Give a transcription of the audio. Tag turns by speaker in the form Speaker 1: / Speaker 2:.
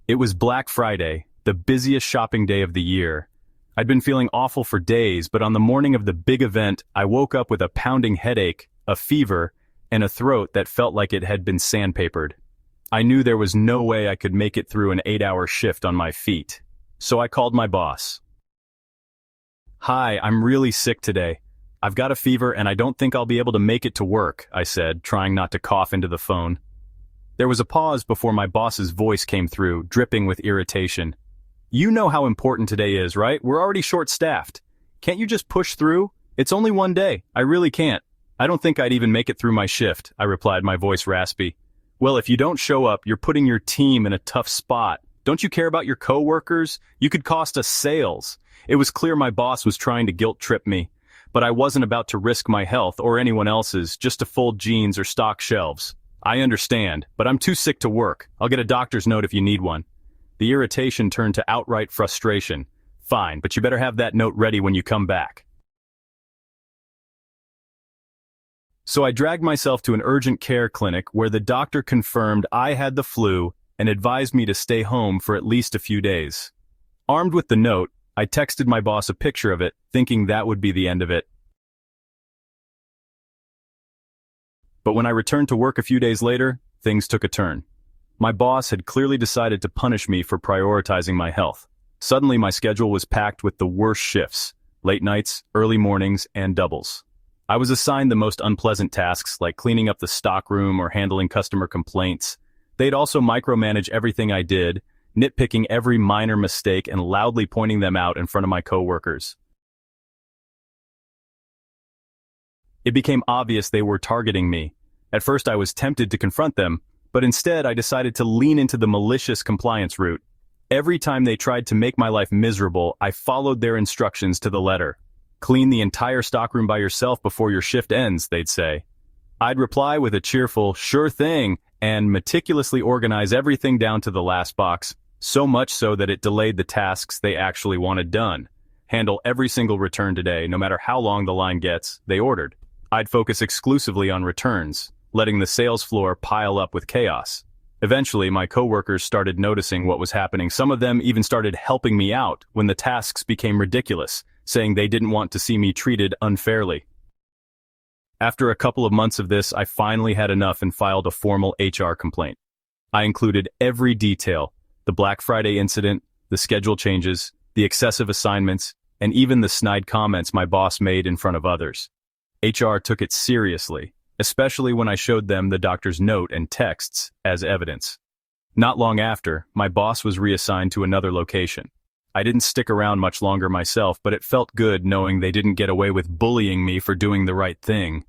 Speaker 1: It was Black Friday, the busiest shopping day of the year. I'd been feeling awful for days, but on the morning of the big event, I woke up with a pounding headache, a fever, and a throat that felt like it had been sandpapered. I knew there was no way I could make it through an 8-hour shift on my feet. So I called my boss. "Hi, I'm really sick today. I've got a fever and I don't think I'll be able to make it to work," I said, trying not to cough into the phone. There was a pause before my boss's voice came through, dripping with irritation. "You know how important today is, right? We're already short-staffed. Can't you just push through? It's only one day. I really can't." "I don't think I'd even make it through my shift," I replied, my voice raspy. "Well, if you don't show up, you're putting your team in a tough spot. Don't you care about your coworkers? You could cost us sales." It was clear my boss was trying to guilt-trip me, but I wasn't about to risk my health or anyone else's just to fold jeans or stock shelves. "I understand, but I'm too sick to work. I'll get a doctor's note if you need one." The irritation turned to outright frustration. "Fine, but you better have that note ready when you come back." So I dragged myself to an urgent care clinic where the doctor confirmed I had the flu and advised me to stay home for at least a few days. Armed with the note, I texted my boss a picture of it, thinking that would be the end of it. But when I returned to work a few days later, things took a turn. My boss had clearly decided to punish me for prioritizing my health. Suddenly my schedule was packed with the worst shifts, late nights, early mornings, and doubles. I was assigned the most unpleasant tasks like cleaning up the stockroom or handling customer complaints. They'd also micromanage everything I did, nitpicking every minor mistake and loudly pointing them out in front of my coworkers. It became obvious they were targeting me. At first I was tempted to confront them, but instead I decided to lean into the malicious compliance route. Every time they tried to make my life miserable, I followed their instructions to the letter. "Clean the entire stockroom by yourself before your shift ends," they'd say. I'd reply with a cheerful, "Sure thing," and meticulously organize everything down to the last box, so much so that it delayed the tasks they actually wanted done. "Handle every single return today, no matter how long the line gets," they ordered. I'd focus exclusively on returns, letting the sales floor pile up with chaos. Eventually, my coworkers started noticing what was happening. Some of them even started helping me out when the tasks became ridiculous, saying they didn't want to see me treated unfairly. After a couple of months of this, I finally had enough and filed a formal HR complaint. I included every detail: the Black Friday incident, the schedule changes, the excessive assignments, and even the snide comments my boss made in front of others. HR took it seriously, especially when I showed them the doctor's note and texts as evidence. Not long after, my boss was reassigned to another location. I didn't stick around much longer myself, but it felt good knowing they didn't get away with bullying me for doing the right thing.